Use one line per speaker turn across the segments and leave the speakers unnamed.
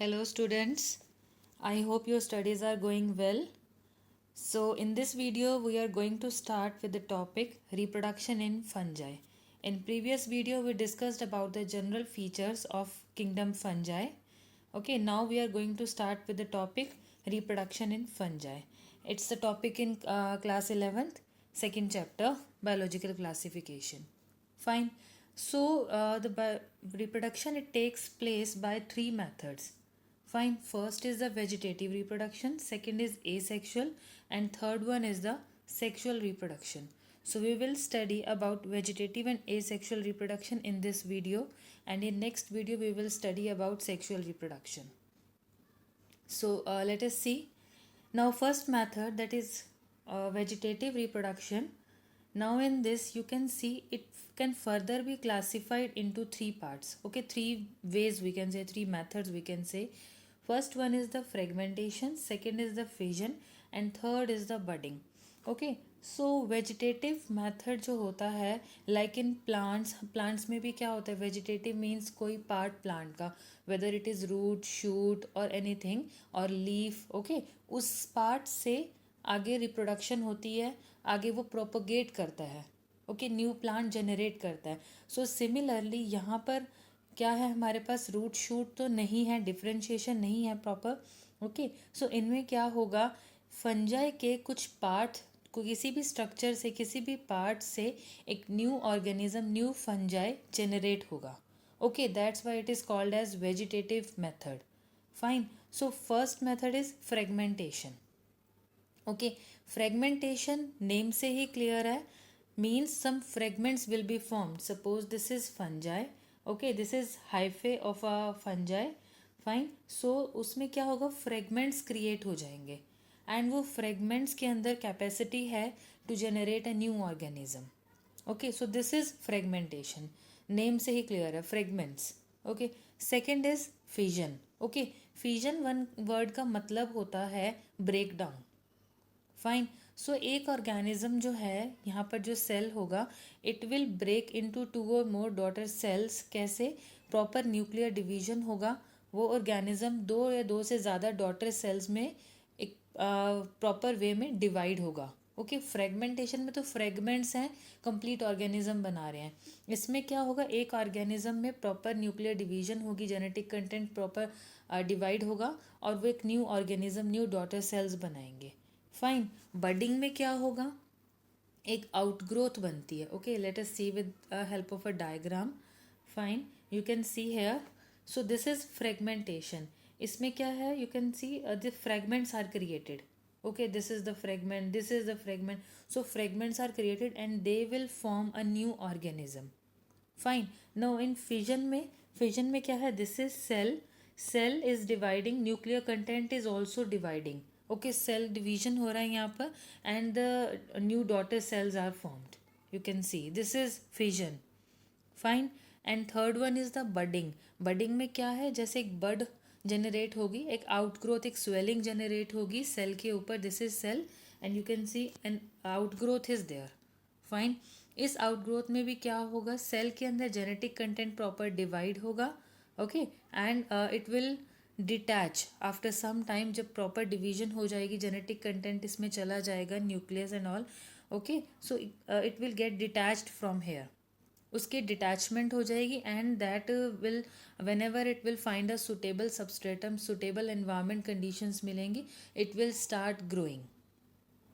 Hello students, I hope your studies are going well. So in this video we are going to start with the topic reproduction in fungi. In previous video we discussed about the general features of kingdom fungi. Okay, now we are going to start with the topic reproduction in fungi. It's the topic in class 11th, second chapter, biological classification. Fine. So reproduction, it takes place by three methods. Fine. First is the vegetative reproduction, second is asexual, and third one is the sexual reproduction. So we will study about vegetative and asexual reproduction in this video, and in next video we will study about sexual reproduction. So let us see. Now first method, that is vegetative reproduction. Now in this you can see it can further be classified into three parts. Okay, three ways we can say, three methods we can say. First one is the fragmentation, second is the fission, and third is the budding. Okay, so vegetative method जो होता है, like in plants में भी क्या होता है, vegetative means कोई part plant का, whether it is root, shoot और एनीथिंग और लीफ. ओके, उस पार्ट से आगे रिप्रोडक्शन होती है, आगे वो प्रोपोगेट करता है. ओके, न्यू प्लांट जनरेट करता है. सो सिमिलरली यहाँ पर क्या है, हमारे पास रूट शूट तो नहीं है, डिफ्रेंशिएशन नहीं है प्रॉपर. ओके, सो इनमें क्या होगा, फंजाई के कुछ पार्ट को किसी भी स्ट्रक्चर से, किसी भी पार्ट से एक new organism, new fungi generate होगा. Okay, that's why it is called as vegetative method. Fine. So first method is fragmentation. Okay, fragmentation name से ही क्लियर है, means some fragments will be formed. Suppose this is fungi. Okay, this is hyphae of a fungi. Fine. So उसमें क्या होगा, fragments create हो जाएंगे, and वो fragments के अंदर कैपेसिटी है to generate a new organism. Okay, so this is fragmentation, name से ही क्लियर है, fragments. Okay, second is fission. Okay, fission one word का मतलब होता है ब्रेक डाउन. फाइन. सो एक ऑर्गेनिज्म जो है, यहाँ पर जो सेल होगा, it will break into two और मोर डॉटर सेल्स. कैसे, प्रॉपर न्यूक्लियर डिवीजन होगा, वो ऑर्गेनिज्म दो या दो से ज़्यादा डॉटर सेल्स में एक प्रॉपर वे में डिवाइड होगा. ओके, फ्रेगमेंटेशन में तो फ्रेगमेंट्स हैं, कंप्लीट ऑर्गेनिज्म बना रहे हैं. इसमें क्या होगा, एक ऑर्गेनिज्म में प्रॉपर न्यूक्लियर डिवीजन होगी, जेनेटिक कंटेंट प्रॉपर डिवाइड होगा, और वो एक new organism, new daughter cells बनाएंगे. फाइन. बडिंग में क्या होगा, एक आउटग्रोथ बनती है. Okay, let us see with help of a diagram. Fine, you can see here. So this is fragmentation. इसमें क्या है, you can see the fragments are created. Okay, this is the fragment, this is the fragment. So fragments are created and they will form a new organism. Fine. Now in fission में क्या है, this is cell. Cell is dividing, nuclear content is also dividing. Okay, cell division हो रहा है यहाँ पर, and the new daughter cells are formed. You can see this is fission. Fine. And third one is the budding. Budding में क्या है, जैसे एक बड जनरेट होगी, एक आउटग्रोथ, एक स्वेलिंग जनरेट होगी सेल के ऊपर. This is cell, and you can see an outgrowth is there. Fine. इस आउटग्रोथ में भी क्या होगा, सेल के अंदर जेनेटिक कंटेंट प्रॉपर डिवाइड होगा. Okay, and it will detach after some time. जब प्रॉपर डिवीजन हो जाएगी, जेनेटिक कंटेंट इसमें चला जाएगा, nucleus and all. Okay, so it will get detached from here. उसकी डिटैचमेंट हो जाएगी, and that will, whenever it will find a suitable substratum, suitable environment conditions मिलेंगी, it will start growing.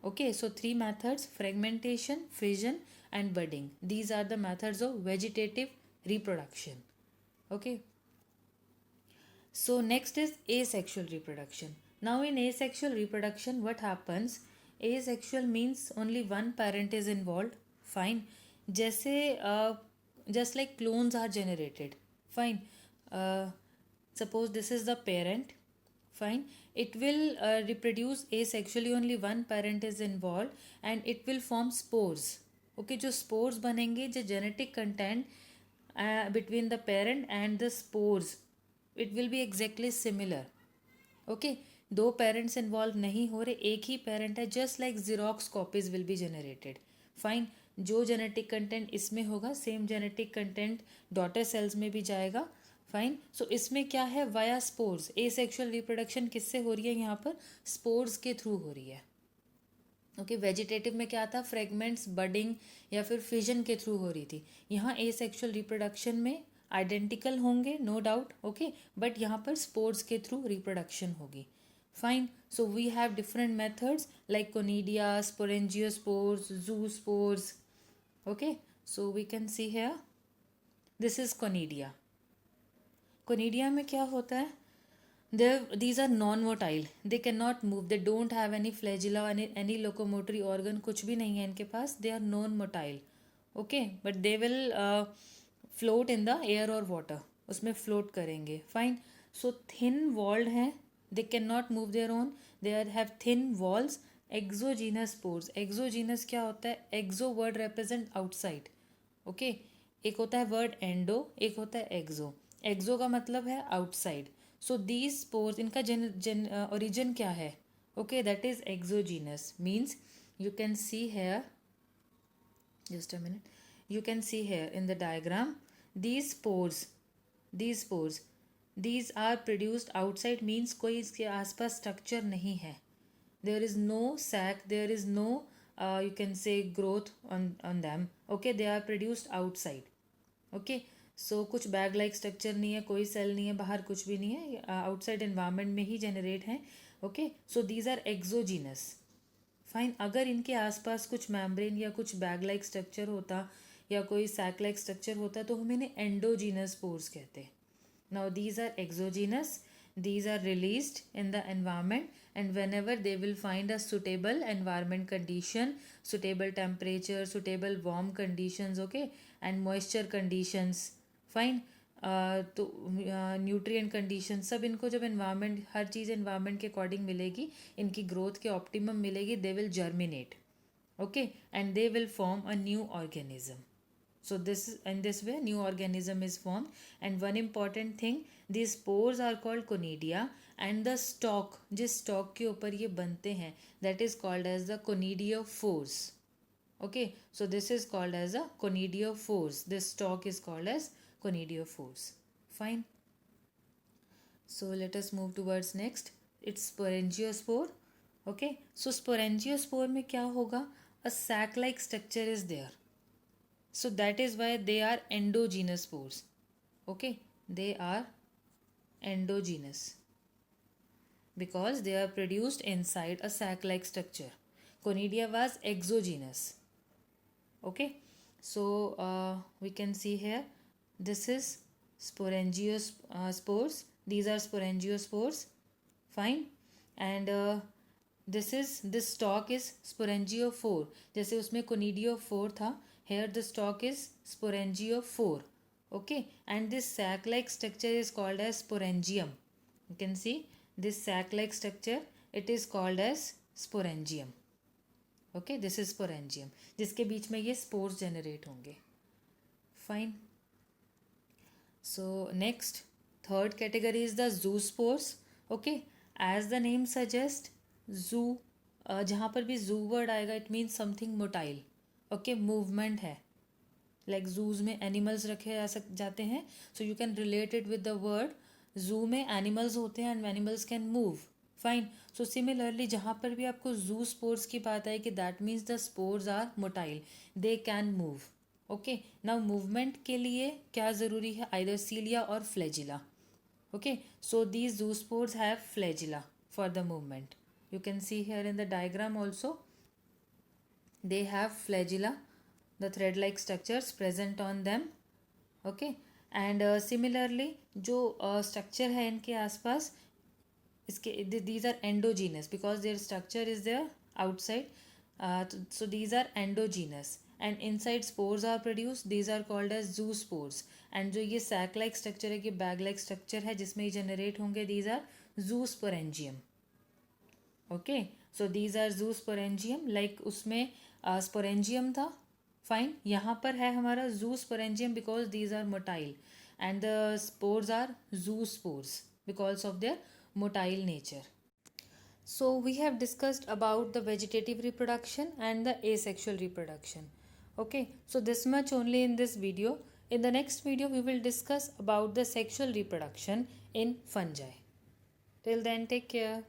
Okay, so three methods: fragmentation, fission, and budding. These are the methods of vegetative reproduction. Okay. So next is asexual reproduction. Now in asexual reproduction, what happens? Asexual means only one parent is involved. Fine. जैसे just like clones are generated. Fine. Suppose this is the parent. Fine. It will reproduce asexually, only one parent is involved, and it will form spores. Okay, जो spores बनेंगे, जो genetic content between the parent and the spores, it will be exactly similar. Okay, दो parents involved नहीं हो रहे, एक ही parent है, just like Xerox copies will be generated. Fine. जो genetic content इसमें होगा, same genetic content daughter cells में भी जाएगा. फाइन. सो इसमें क्या है, वाया स्पोर्स. एसेक्सुअल रिप्रोडक्शन किससे हो रही है यहाँ पर, स्पोर्स के थ्रू हो रही है. ओके, वेजिटेटिव में क्या था, फ्रेगमेंट्स, बडिंग या फिर फिजन के थ्रू हो रही थी. यहाँ एसेक्सुअल रिप्रोडक्शन में आइडेंटिकल होंगे नो डाउट. ओके, बट यहाँ पर स्पोर्स के थ्रू रिप्रोडक्शन होगी. Fine. So we have different methods like conidia, sporangiospores, zoospores. Okay, so we can see here this is conidia. Conidia में क्या होता है, these are non-motile, they cannot move, they don't have any flagella, any locomotory organ, कुछ भी नहीं है इनके पास. They are non-motile. Okay, but they will float in the air or water, उसमें float करेंगे. Fine. So thin walled हैं, they cannot move their own, they have thin walls. Exogenous spores. Exogenous क्या होता है, exo word represent outside. Okay, एक होता है word endo, एक होता है exo. Exo का मतलब है outside. सो दीज स्पोर्स, इनका ओरिजिन क्या है, okay, that is exogenous. Means you can see here, just a minute, you can see here in the diagram, these spores, these are produced outside. Means कोई इसके आसपास structure नहीं है. There is no sac, there is no you can say growth on them. Okay, they are produced outside. Okay, so कुछ bag like structure नहीं है, कोई cell नहीं है, बाहर कुछ भी नहीं है, आउटसाइड एनवायरनमेंट में ही जनरेट हैं. Okay, so these are exogenous. Fine. अगर इनके आसपास कुछ मेम्ब्रेन या कुछ बैग लाइक स्ट्रक्चर होता या कोई सैक लाइक स्ट्रक्चर होता तो हम इन्हें एंडोजीनस स्पोर्स कहते. Now these are exogenous, these are released in the environment, and whenever they will find a suitable environment condition, suitable temperature, suitable warm conditions, okay, and moisture conditions, fine. तो nutrient condition सब इनको जब environment, हर चीज़ environment के according मिलेगी, इनकी growth के optimum मिलेगी, they will germinate. Okay, and they will form a new organism. So this is, in this way new organism is formed. And one important thing, these spores are called conidia, and the stalk, जिस stalk के ऊपर ये बनते हैं, that is called as the conidiophores. Okay, so this is called as a conidiophores. This stalk is called as conidiophores. Fine. So let us move towards next. It's sporangiospore. Okay, so sporangiospore में क्या होगा, a sac like structure is there. So that is why they are endogenous spores. Okay, they are endogenous because they are produced inside a sac-like structure. Conidia was exogenous. Okay, so we can see here, this is sporangiospores. These are sporangiospores. Fine. And this stalk is sporangiophore. जैसे उसमें conidiophore था, here the stalk is sporangiophore. Okay, and this sac like structure is called as sporangium. You can see this sac like structure, it is called as sporangium. Okay, this is sporangium, जिसके बीच में ये spores generate होंगे. Fine. So next, third category is the zoospores. Okay, as the name suggests, zoo, जहाँ पर भी zoo word आएगा, it means something motile. Okay, movement है, like जूज में एनिमल्स रखे जाते हैं, so you can relate it with the word. जू में एनिमल्स होते हैं and animals can move. Fine. So similarly जहाँ पर भी आपको जू स्पोर्स की बात आई कि that means the spores are motile, they can move. Okay, now movement के लिए क्या ज़रूरी है, आइदर सीलिया और flagella. Okay, so these zoospores have flagella for the movement. You can see here in the diagram also, they have flagella, the thread like structures present on them. Okay, and similarly जो structure है इनके आसपास, इसके these are endogenous because their structure is there outside. So these are endogenous, and inside spores are produced. These are called as zoospores. and जो ये sac like structure है, ये bag like structure है जिसमें ये generate होंगे, these are zoosporangium. Okay, so these are zoosporangium, like उसमें sporangium था. फाइन. यहाँ पर है हमारा zoosporangium because these are motile, and the spores are zoospores because of their motile nature. So we have discussed about the vegetative reproduction and the asexual reproduction. Okay, so this much only in this video. In the next video, we will discuss about the sexual reproduction in fungi. Till then, take care.